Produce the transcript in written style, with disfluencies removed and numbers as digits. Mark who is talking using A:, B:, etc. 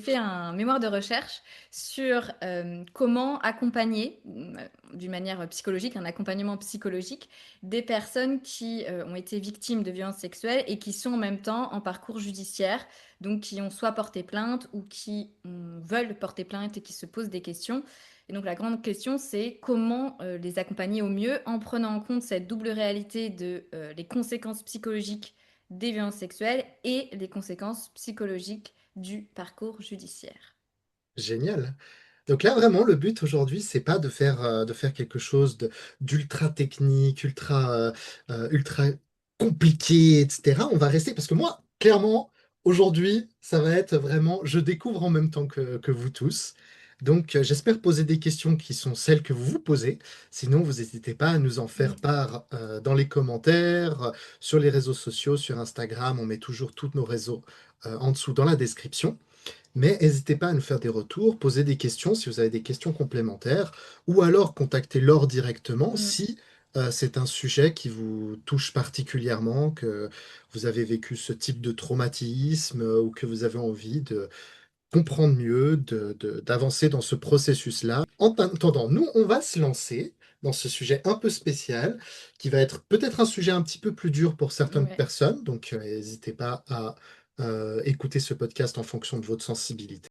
A: fait un mémoire de recherche sur comment accompagner, d'une manière psychologique, un accompagnement psychologique, des personnes qui ont été victimes de violences sexuelles et qui sont en même temps en parcours judiciaire, donc qui ont soit porté plainte ou qui veulent porter plainte et qui se posent des questions. Et donc la grande question, c'est comment les accompagner au mieux en prenant en compte cette double réalité de les conséquences psychologiques des violences sexuelles et les conséquences psychologiques du parcours judiciaire.
B: Génial. Donc là, vraiment, le but aujourd'hui, c'est pas de faire quelque chose d'ultra technique, ultra compliqué, etc. On va rester, parce que moi, clairement, aujourd'hui, ça va être vraiment, je découvre en même temps que vous tous. Donc, j'espère poser des questions qui sont celles que vous vous posez. Sinon, vous n'hésitez pas à nous en faire
A: Mm.
B: part dans les commentaires, sur les réseaux sociaux, sur Instagram. On met toujours tous nos réseaux en dessous dans la description. Mais n'hésitez pas à nous faire des retours, poser des questions si vous avez des questions complémentaires, ou alors contacter Laure directement
A: Mm.
B: si c'est un sujet qui vous touche particulièrement, que vous avez vécu ce type de traumatisme ou que vous avez envie de comprendre mieux, d'avancer dans ce processus-là. En attendant, nous, on va se lancer dans ce sujet un peu spécial, qui va être peut-être un sujet un petit peu plus dur pour certaines
A: Ouais.
B: personnes, donc n'hésitez pas à écouter ce podcast en fonction de votre sensibilité.